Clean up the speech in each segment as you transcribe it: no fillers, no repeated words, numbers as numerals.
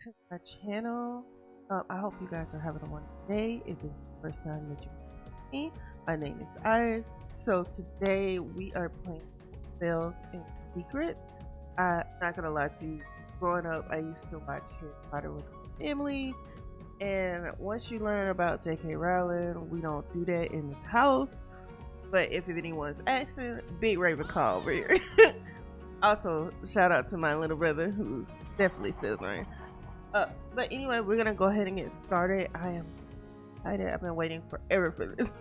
to my channel. I hope you guys are having a wonderful day. If it's the first time that you're me, my name is Iris. So today we are playing Spells and Secrets. I'm not gonna lie to you, growing up I used to watch Harry Potter with my family, and once you learn about J.K. Rowling, we don't do that in this house. But if anyone's asking, big Ravenclaw over here. Also, shout out to my little brother who's definitely Slytherin. But anyway, we're gonna go ahead and get started. I am excited. I've been waiting forever for this.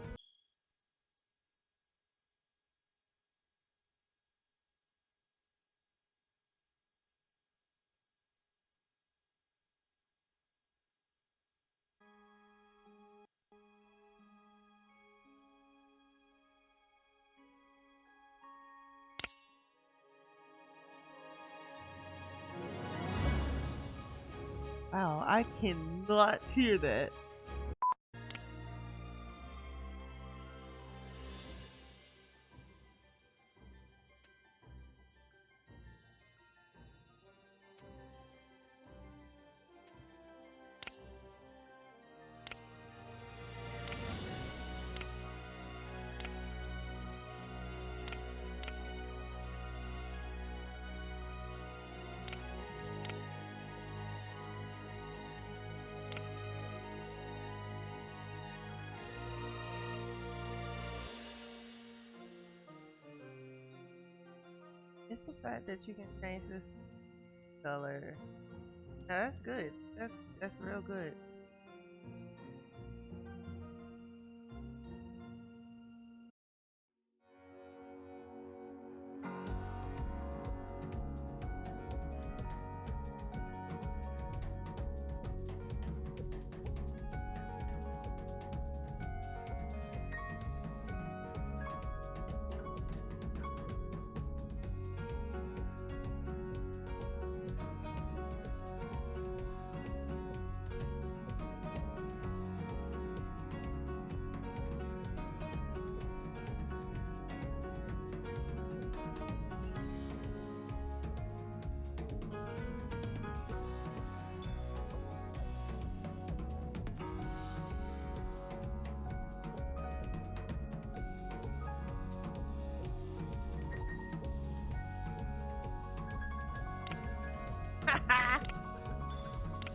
Wow, I cannot hear that. It's the fact that you can change this color. Now, that's good. That's real good.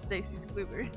Stacy's quiver.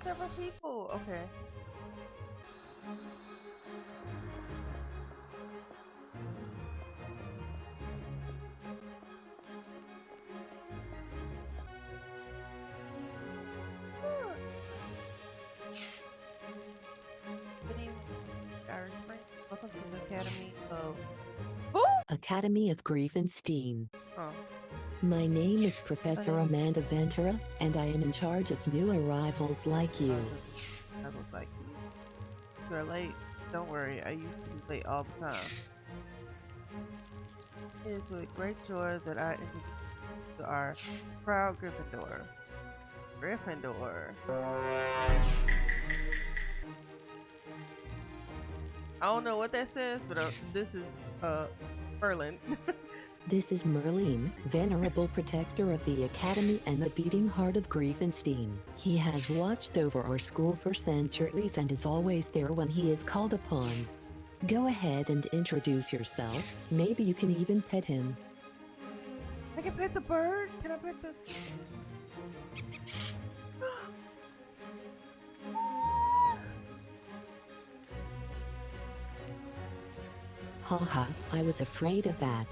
several people. Okay. Good evening, Iris Spring. Welcome to the Academy of who? Academy of Griefenstein. Oh. My name is Professor Amanda Ventura, and I am in charge of new arrivals like you. I was like, you're late. Don't worry, I used to be late all the time. It is with great joy that I introduce you to our proud Gryffindor. Gryffindor. I don't know what that says, but this is Merlin. This is Merlin, venerable protector of the Academy and the beating heart of Griefenstein. He has watched over our school for centuries and is always there when he is called upon. Go ahead and introduce yourself. Maybe you can even pet him. I can pet the bird? Can I pet the... Haha, I was afraid of that.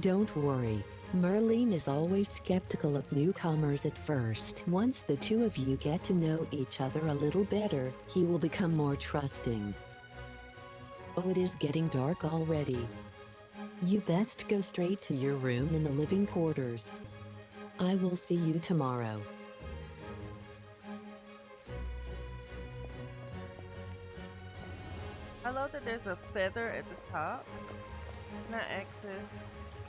Don't worry. Merlin is always skeptical of newcomers at first. Once the two of you get to know each other a little better, he will become more trusting. Oh, it is getting dark already. You best go straight to your room in the living quarters. I will see you tomorrow. I love that there's a feather at the top. Can I access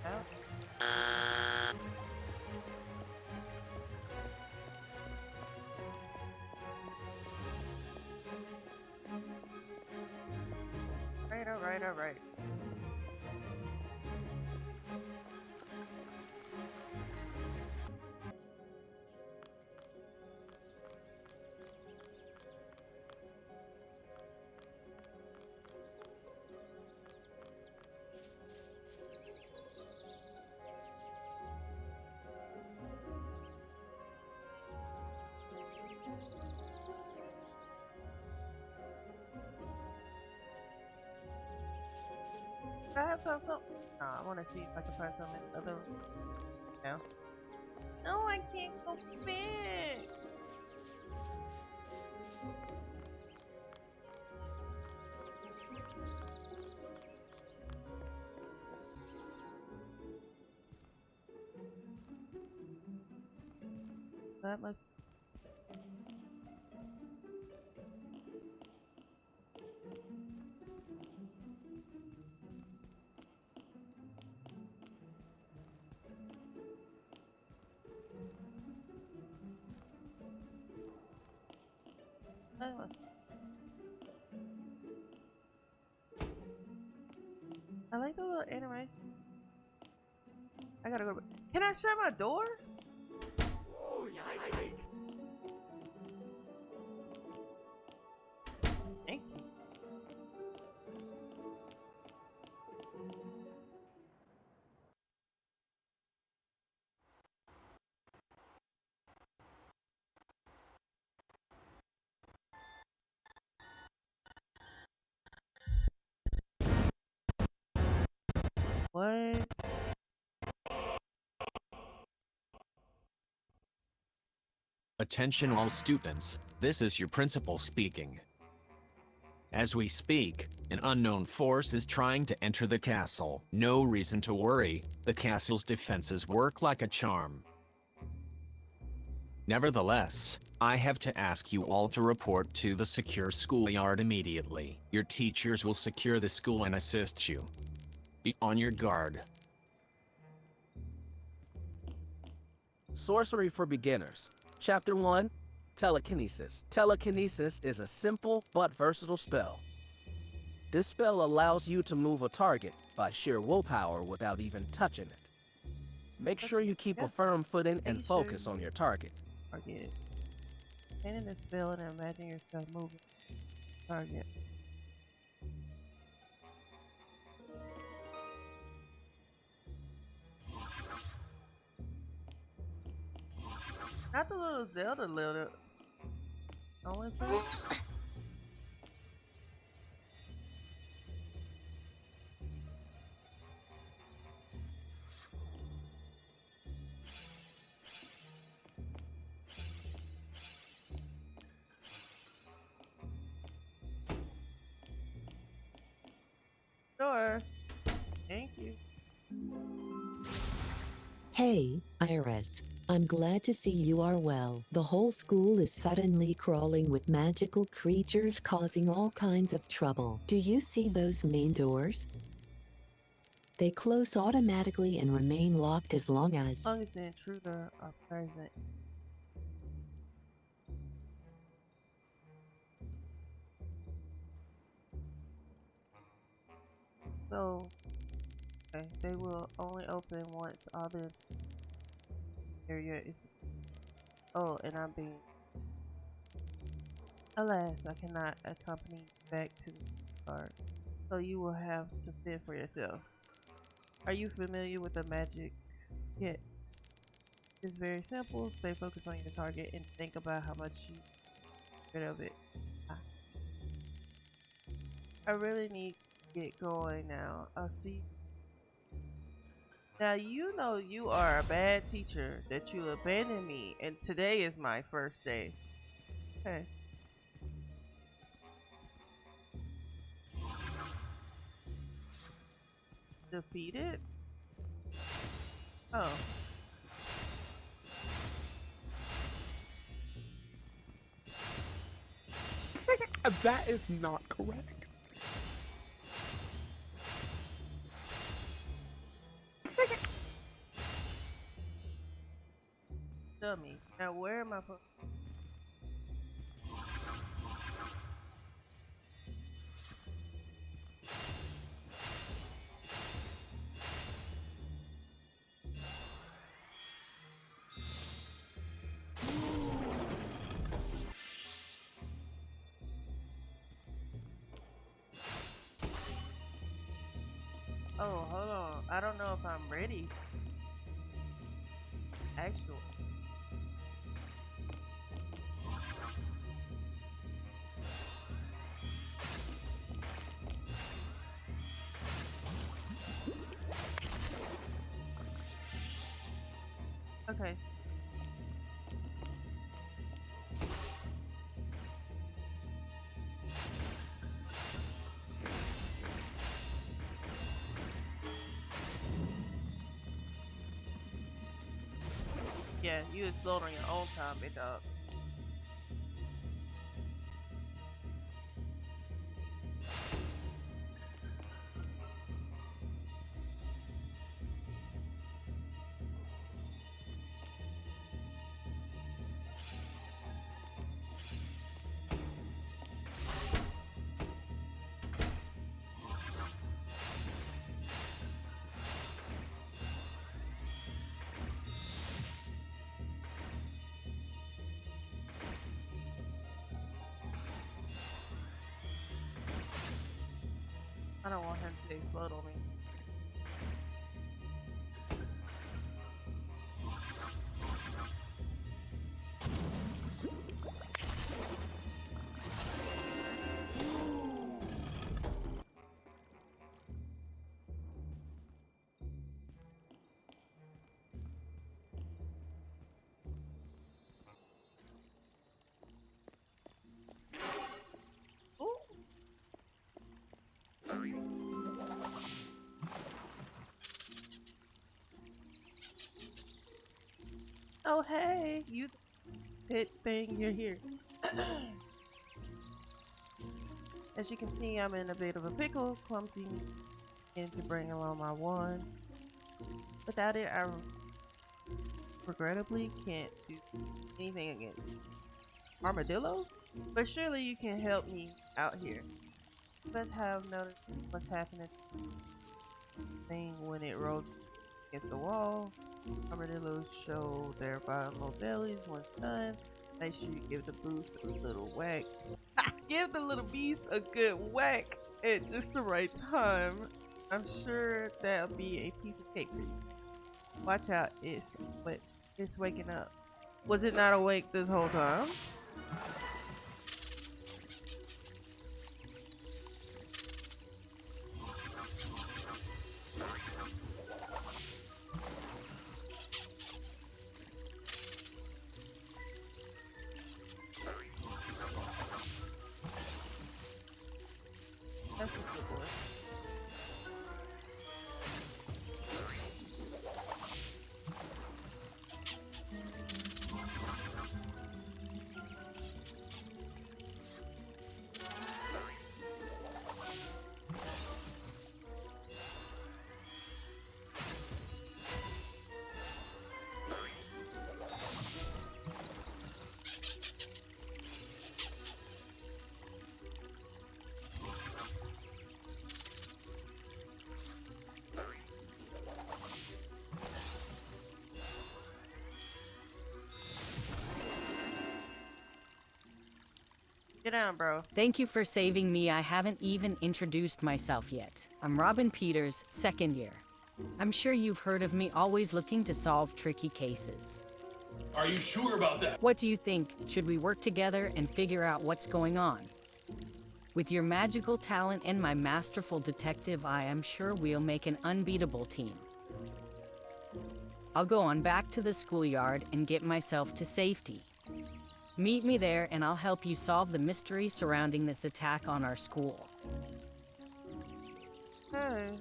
out? Alright. I have found something. No, I want to see if I can find something in the other room. No. No, I can't go back. That must. That must. I like the little anime. I gotta go. Can I shut my door? Thank you. What? Attention all students, this is your principal speaking. As we speak, an unknown force is trying to enter the castle. No reason to worry, the castle's defenses work like a charm. Nevertheless, I have to ask you all to report to the secure schoolyard immediately. Your teachers will secure the school and assist you. Be on your guard. Sorcery for Beginners. Chapter 1, Telekinesis. Telekinesis is a simple but versatile spell. This spell allows you to move a target by sheer willpower without even touching it. Make sure you keep a firm footing and focus on your target. Target. Painting the spell and imagine yourself moving. Target. Not the little Zelda little. Only for sure. Thank you. Hey, Iris. I'm glad to see you are well. The whole school is suddenly crawling with magical creatures causing all kinds of trouble. Do you see those main doors? They close automatically and remain locked as long As as long as the intruder are present. So, okay, they will only open once all the area is. Oh, and I'm being. Alas, I cannot accompany you back to the park, so you will have to fend for yourself. Are you familiar with the magic kits? It's very simple. Stay focused on your target and think about how much you get rid of it. Ah. I really need to get going now. I'll see. Now you know you are a bad teacher that you abandoned me, and today is my first day. Okay. Defeated? Oh. That is not correct. Dummy. Now where am I supposed Oh, hold on. I don't know if I'm ready. Actual. Okay. Yeah, you explode on your own time, big dog. I don't want him to explode on me. Ooh. Oh, hey, you pit thing, you're here. As you can see, I'm in a bit of a pickle, clumsy, and to bring along my wand. Without it, I regrettably can't do anything against armadillo. But surely you can help me out here. You must have noticed what's happening thing when it rolls against the wall. Armadillos show their violent bellies when it's done. Make sure you give the boost a little whack. Give the little beast a good whack at just the right time. I'm sure that'll be a piece of cake for you. Watch out, it's waking up. Was it not awake this whole time? That's a good one. Get down, bro. Thank you for saving me. I haven't even introduced myself yet. I'm Robin Peters, second year. I'm sure you've heard of me, always looking to solve tricky cases. Are you sure about that? What do you think? Should we work together and figure out what's going on? With your magical talent and my masterful detective, I am sure we'll make an unbeatable team. I'll go on back to the schoolyard and get myself to safety. Meet me there and I'll help you solve the mystery surrounding this attack on our school. Hey.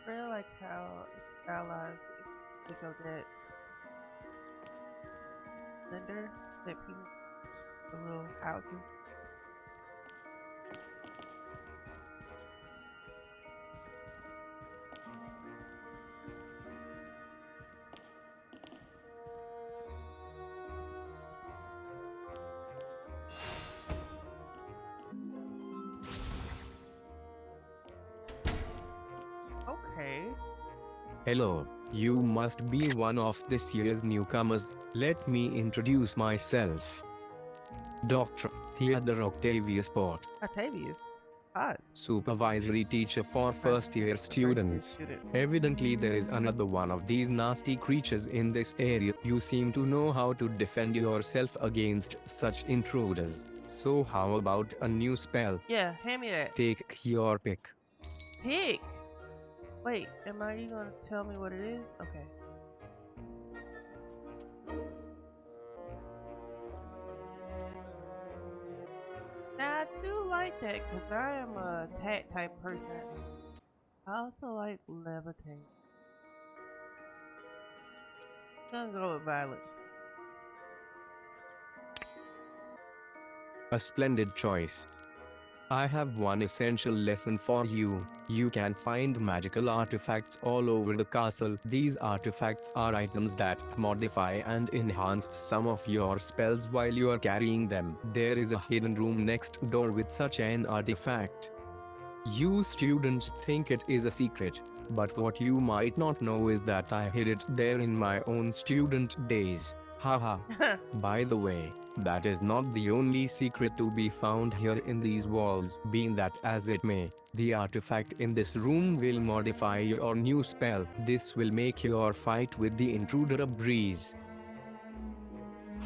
I really like how it stylized pick up that blender that people the little houses. Okay. Hello, you must be one of this year's newcomers. Let me introduce myself. Dr. Theodore Octavius Port, Octavius. Odd. supervisory teacher for first-year students. Evidently there is another one of these nasty creatures in this area. You seem to know how to defend yourself against such intruders. So how about a new spell? Yeah, hand me that. Take your pick. Pig. Wait, am I you gonna tell me what it is? Okay. Now I do like that because I am a attack type person. I also like levitate. I'm gonna go with violence. A splendid choice. I have one essential lesson for you. You can find magical artifacts all over the castle. These artifacts are items that modify and enhance some of your spells while you are carrying them. There is a hidden room next door with such an artifact. You students think it is a secret, but what you might not know is that I hid it there in my own student days. Haha. By the way, that is not the only secret to be found here in these walls. Being that as it may, the artifact in this room will modify your new spell. This will make your fight with the intruder a breeze.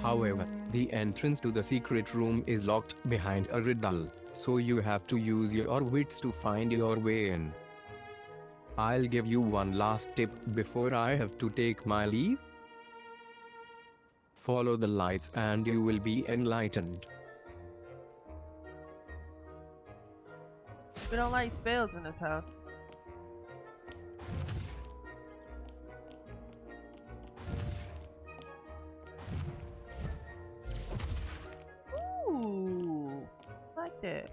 However, the entrance to the secret room is locked behind a riddle, so you have to use your wits to find your way in. I'll give you one last tip before I have to take my leave. Follow the lights and you will be enlightened. We don't like spells in this house. Ooh, I like that.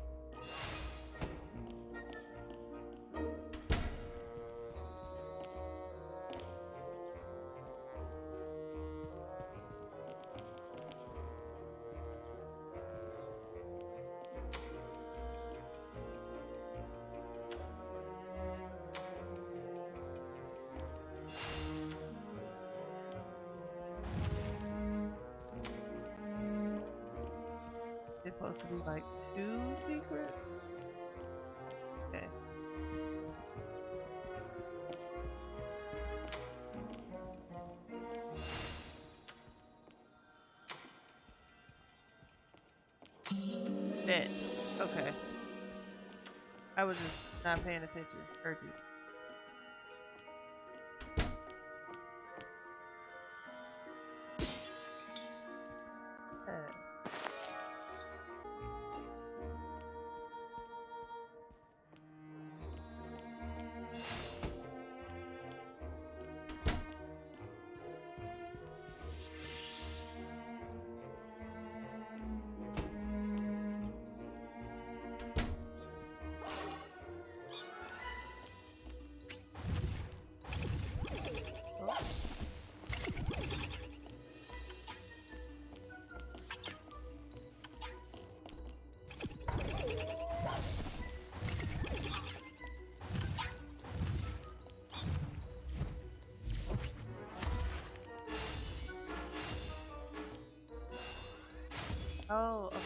It's supposed to be like 2 secrets. Okay. was just not paying attention. Heard you. Oh, okay.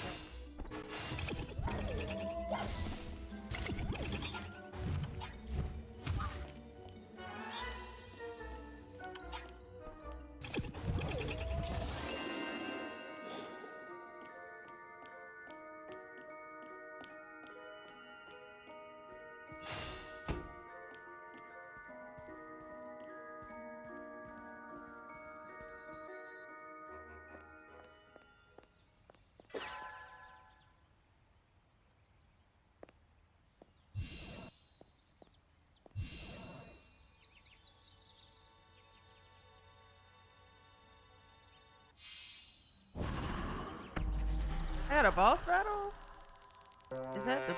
I had a boss battle? Is that the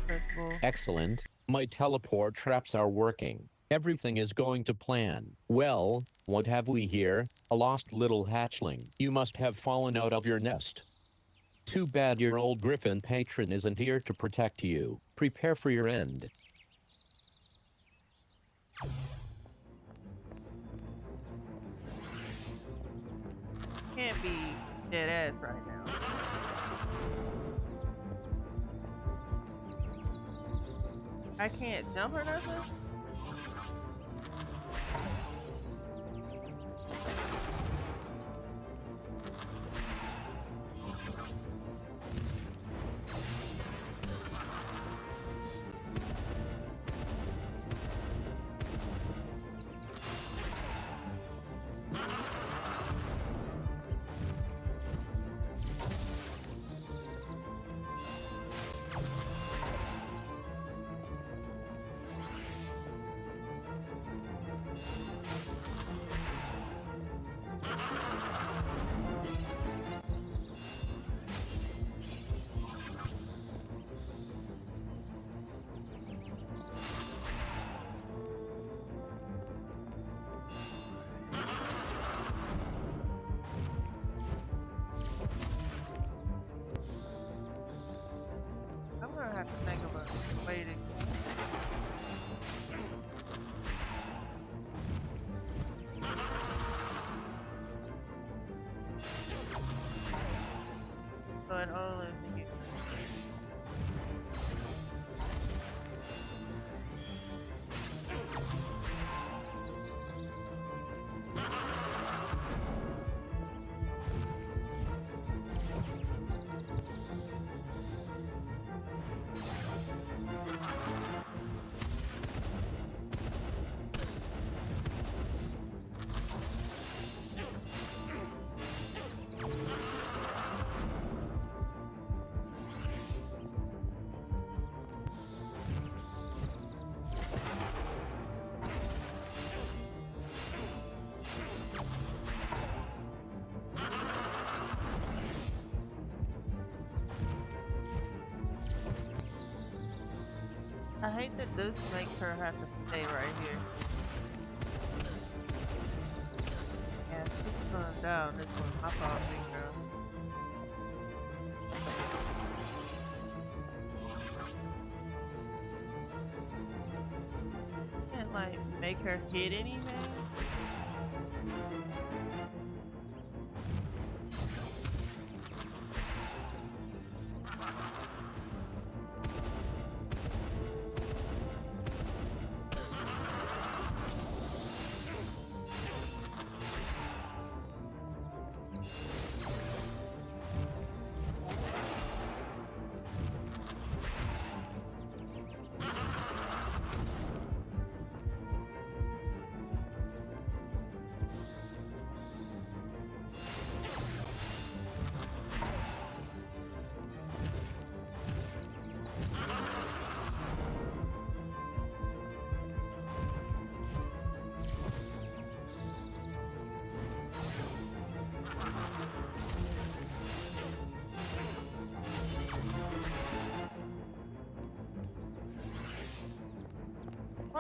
principal? Excellent. My teleport traps are working. Everything is going to plan. Well, what have we here? A lost little hatchling. You must have fallen out of your nest. Too bad your old griffin patron isn't here to protect you. Prepare for your end. Can't be dead ass right now. I can't jump or nothing? I'm gonna have to think of a way to. So it only me. I hate that this makes her have to stay right here. Yeah, she's going down. This one's my fault, big girl. Can't like make her hit anything.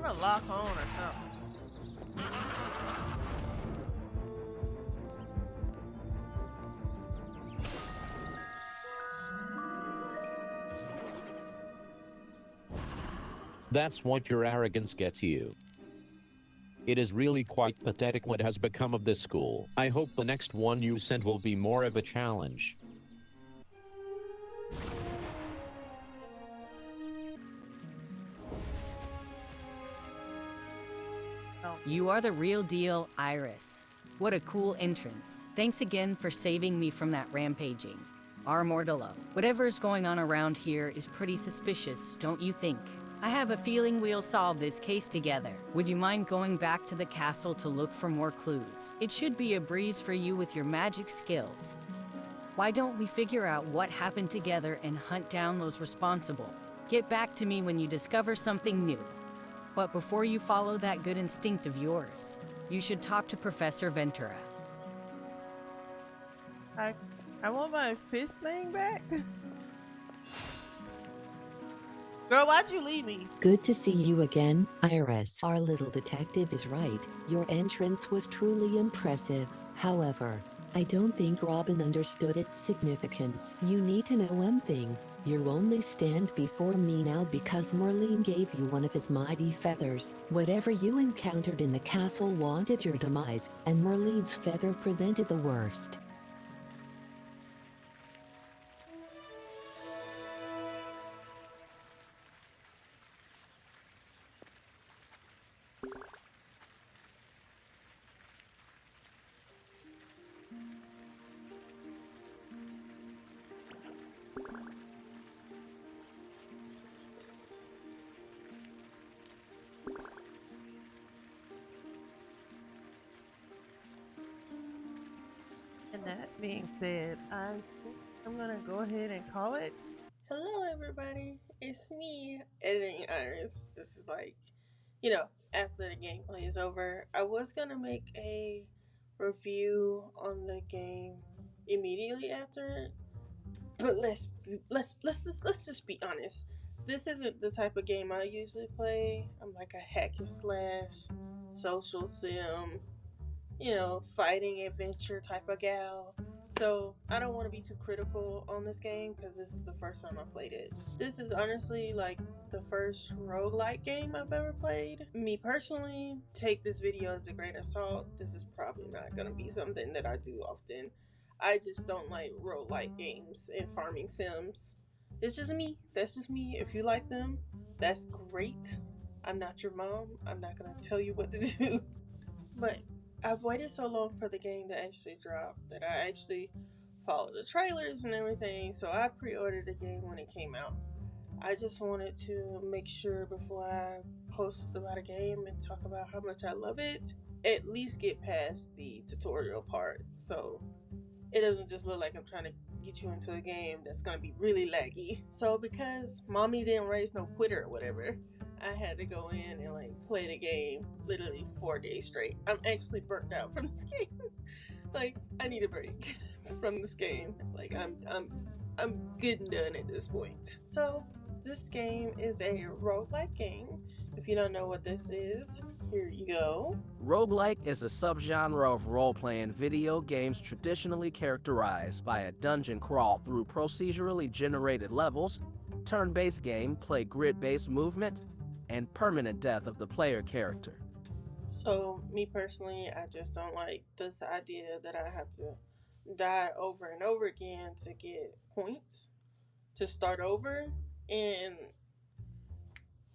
want to lock on or something. That's what your arrogance gets you. It is really quite pathetic what has become of this school. I hope the next one you send will be more of a challenge. You are the real deal, Iris. What a cool entrance. Thanks again for saving me from that rampaging. R. Mordello. Whatever's going on around here is pretty suspicious, don't you think? I have a feeling we'll solve this case together. Would you mind going back to the castle to look for more clues? It should be a breeze for you with your magic skills. Why don't we figure out what happened together and hunt down those responsible? Get back to me when you discover something new. But before you follow that good instinct of yours, you should talk to Professor Ventura. I want my fist thing back. Girl, why'd you leave me? Good to see you again, Iris. Our little detective is right. Your entrance was truly impressive. However, I don't think Robin understood its significance. You need to know one thing. You only stand before me now because Merlin gave you one of his mighty feathers. Whatever you encountered in the castle wanted your demise, and Merlin's feather prevented the worst. And that being said, I think I'm gonna go ahead and call it. Hello everybody, it's me, Editing Iris. This is like, after the gameplay is over. I was gonna make a review on the game immediately after it, but let's just be honest. This isn't the type of game I usually play. I'm like a hack and slash, social sim, fighting adventure type of gal. So I don't want to be too critical on this game because this is the first time I played it. This is honestly like the first roguelike game I've ever played. Me personally, take this video as a grain of salt. This is probably not going to be something that I do often. I just don't like roguelike games and farming sims. It's just me. That's just me. If you like them, that's great. I'm not your mom. I'm not going to tell you what to do. But I've waited so long for the game to actually drop that I actually followed the trailers and everything, so I pre-ordered the game when it came out. I just wanted to make sure before I post about a game and talk about how much I love it, at least get past the tutorial part, so it doesn't just look like I'm trying to get you into a game that's going to be really laggy. So because mommy didn't raise no quitter or whatever, I had to go in and play the game literally 4 days straight. I'm actually burnt out from this game. I need a break from this game. I'm good and done at this point. So this game is a roguelike game. If you don't know what this is, here you go. Roguelike is a subgenre of role-playing video games traditionally characterized by a dungeon crawl through procedurally generated levels, turn-based gameplay, grid-based movement, and permanent death of the player character. So, me personally, I just don't like this idea that I have to die over and over again to get points to start over, and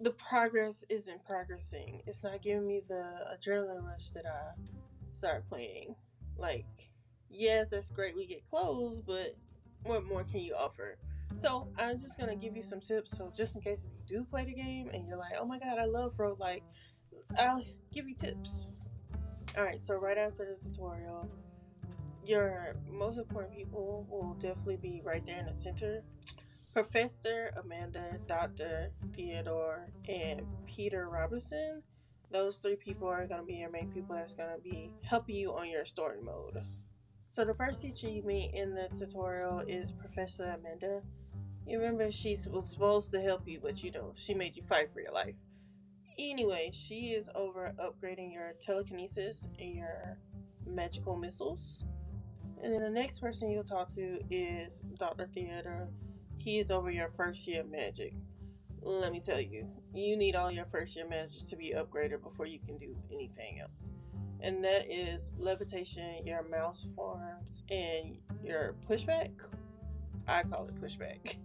the progress isn't progressing. It's not giving me the adrenaline rush that I started playing. Yeah, that's great, we get close, but what more can you offer? So I'm just gonna give you some tips. So just in case if you do play the game and you're like, oh my god, I love roguelike, I'll give you tips. Alright, so right after the tutorial, your most important people will definitely be right there in the center. Professor Amanda, Dr. Theodore, and Peter Robinson. Those 3 people are going to be your main people that's going to be helping you on your story mode. So the first teacher you meet in the tutorial is Professor Amanda. You remember she was supposed to help you, but she made you fight for your life. Anyway, she is over upgrading your telekinesis and your magical missiles. And then the next person you'll talk to is Dr. Theodore. He is over your first year magic. Let me tell you, you need all your first year magic to be upgraded before you can do anything else. And that is levitation, your mouse forms, and your pushback. I call it pushback.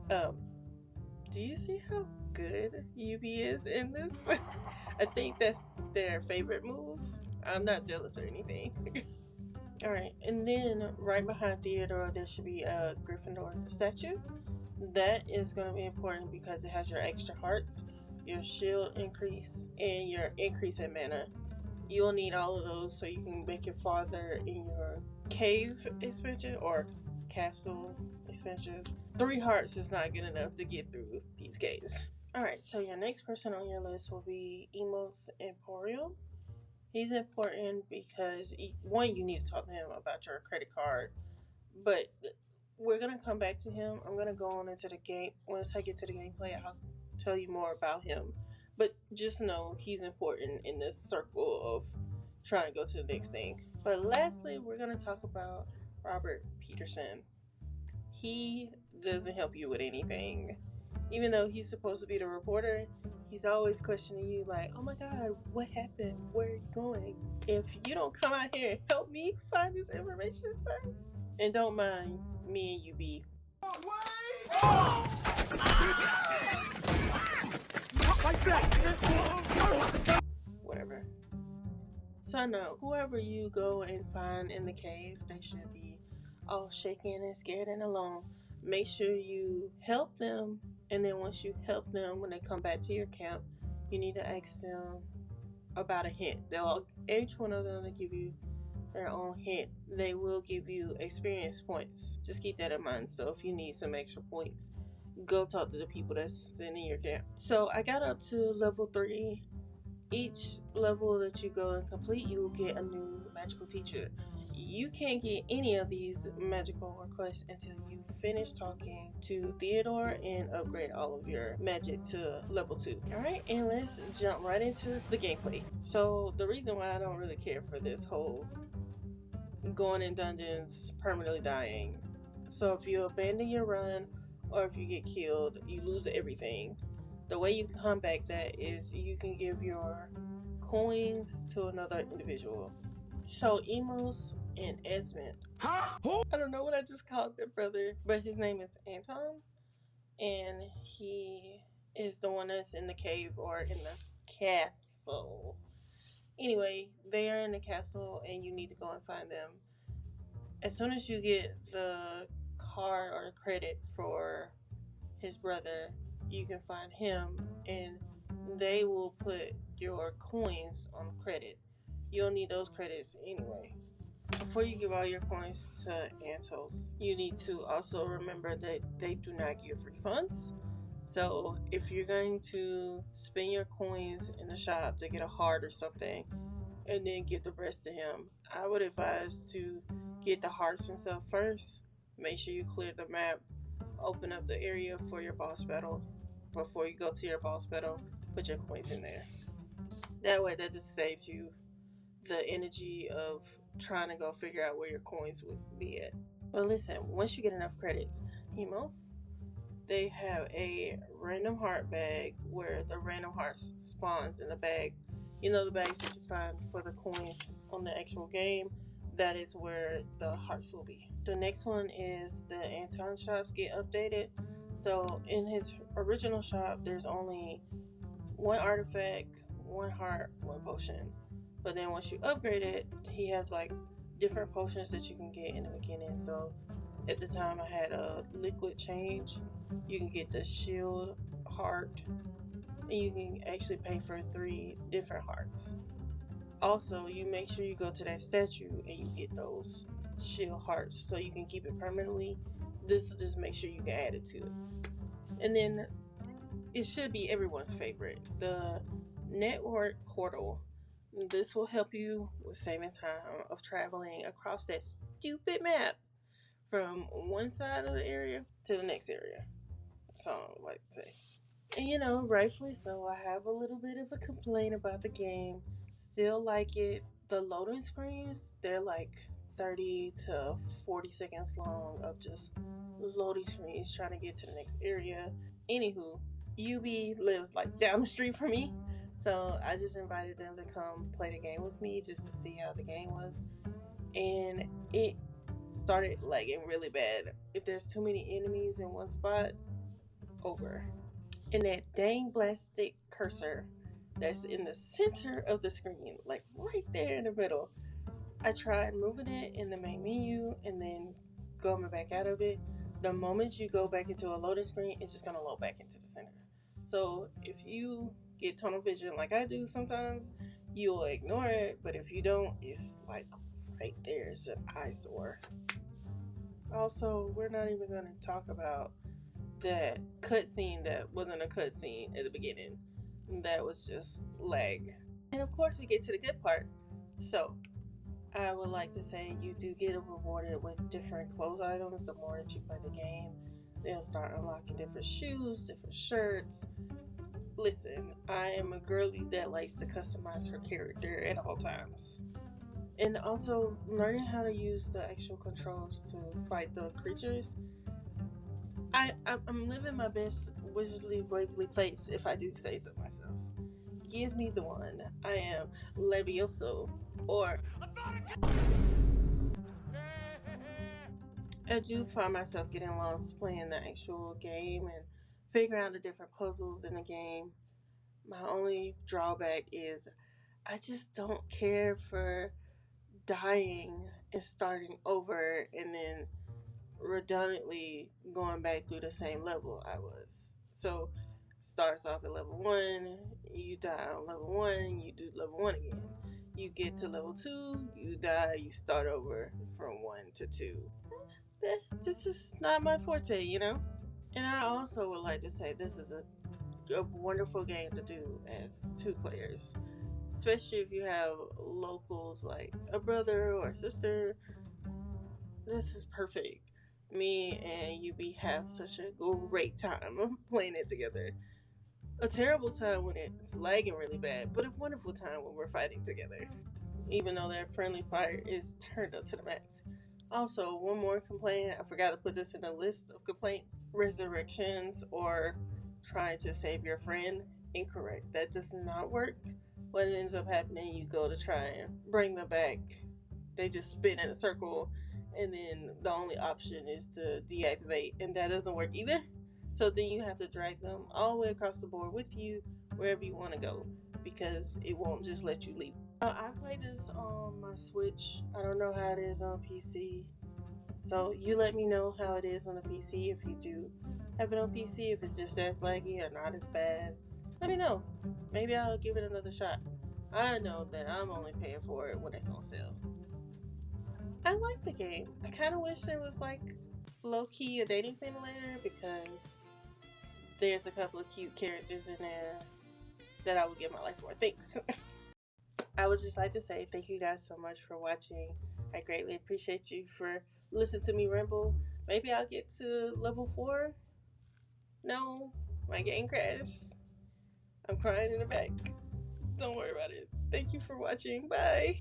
Do you see how good UB is in this? I think that's their favorite move. I'm not jealous or anything. Alright, and then right behind Theodore, there should be a Gryffindor statue. That is going to be important because it has your extra hearts, your shield increase, and your increase in mana. You'll need all of those so you can make it farther in your cave expansion or castle expansions. 3 hearts is not good enough to get through these caves. Alright, so your next person on your list will be Emos Emporium. He's important because, one, you need to talk to him about your credit card, but we're going to come back to him. I'm going to go on into the game. Once I get to the gameplay, I'll tell you more about him. But just know he's important in this circle of trying to go to the next thing. But lastly, we're going to talk about Robert Peterson. He doesn't help you with anything. Even though he's supposed to be the reporter, he's always questioning you like, oh my god, what happened? Where are you going? If you don't come out here and help me find this information, sir. And don't mind me and you be. Whatever. So no, whoever you go and find in the cave, they should be all shaken and scared and alone. Make sure you help them, and then once you help them, when they come back to your camp, you need to ask them about a hint. Each one of them will give you their own hint. They will give you experience points. Just keep that in mind. So if you need some extra points, go talk to the people that's in your camp. So I got up to level 3. Each level that you go and complete, you will get a new magical teacher. You can't get any of these magical requests until you finish talking to Theodore and upgrade all of your magic to level 2. Alright, and let's jump right into the gameplay. So the reason why I don't really care for this whole going in dungeons, permanently dying. So if you abandon your run or if you get killed, you lose everything. The way you come back that is you can give your coins to another individual. So Emos and Esmond. Huh? I don't know what I just called their brother, but his name is Anton. And he is the one that's in the cave or in the castle. Anyway, they are in the castle and you need to go and find them. As soon as you get the card or credit for his brother, you can find him and they will put your coins on credit. You'll need those credits anyway. Before you give all your coins to Antos, you need to also remember that they do not give refunds. So if you're going to spend your coins in the shop to get a heart or something and then give the rest to him, I would advise to get the hearts and stuff first. Make sure you clear the map, open up the area for your boss battle. Before you go to your boss battle, put your coins in there. That way that just saves you the energy of trying to go figure out where your coins would be at. But listen, once you get enough credits, Emos, they have a random heart bag where the random heart spawns in the bag. You know the bags that you find for the coins on the actual game? That is where the hearts will be. The next one is the Anton shops get updated. So in his original shop, there's only 1 artifact, 1 heart, 1 potion. But then once you upgrade it, he has like different potions that you can get in the beginning. So at the time I had a liquid change. You can get the shield heart, and you can actually pay for 3 different hearts. Also, you make sure you go to that statue and you get those shield hearts so you can keep it permanently. This will just make sure you can add it to it. And then it should be everyone's favorite, the network portal. This will help you with saving time of traveling across that stupid map from one side of the area to the next area. That's all I would like to say. And you know, rightfully so, I have a little bit of a complaint about the game. Still like it. The loading screens, they're like 30 to 40 seconds long of just loading screens trying to get to the next area. Anywho, UB lives like down the street from me. So I just invited them to come play the game with me just to see how the game was. And it started lagging really bad. If there's too many enemies in one spot, over. And that dang plastic cursor that's in the center of the screen, like right there in the middle. I tried moving it in the main menu and then going back out of it. The moment you go back into a loading screen, it's just gonna load back into the center. So if you get tunnel vision like I do sometimes, you'll ignore it. But if you don't, it's like right there. It's an eyesore. Also, we're not even gonna talk about that cutscene that wasn't a cutscene at the beginning. That was just lag. And of course, we get to the good part. So, I would like to say you do get rewarded with different clothes items the more that you play the game. They'll start unlocking different shoes, different shirts. Listen, I am a girly that likes to customize her character at all times. And also, learning how to use the actual controls to fight the creatures. I'm living my best wizardly waverly place, if I do say so myself. Give me the one. I am Levioso, or I do find myself getting lost playing the actual game and figuring out the different puzzles in the game. My only drawback is I just don't care for dying and starting over and then redundantly going back through the same level I was. So starts off at level 1, you die on level 1, you do level 1 again. You get to level 2, you die, you start over from 1 to 2. This is not my forte, you know? And I also would like to say this is a wonderful game to do as 2 players. Especially if you have locals like a brother or a sister. This is perfect. Me and UB have such a great time playing it together. A terrible time when it's lagging really bad, but a wonderful time when we're fighting together. Even though their friendly fire is turned up to the max. Also, one more complaint, I forgot to put this in a list of complaints. Resurrections or trying to save your friend, incorrect. That does not work. What ends up happening, you go to try and bring them back. They just spin in a circle, and then the only option is to deactivate, and that doesn't work either. So then you have to drag them all the way across the board with you wherever you want to go, because it won't just let you leave. I play this on my Switch. I don't know how it is on PC. So you let me know how it is on the PC if you do have it on PC, if it's just as laggy or not as bad. Let me know. Maybe I'll give it another shot. I know that I'm only paying for it when it's on sale. I like the game. I kind of wish it was like low-key a dating simulator because there's a couple of cute characters in there that I would give my life for. Thanks. I would just like to say thank you guys so much for watching. I greatly appreciate you for listening to me ramble. Maybe I'll get to level 4. No, my game crashed. I'm crying in the back. Don't worry about it. Thank you for watching. Bye.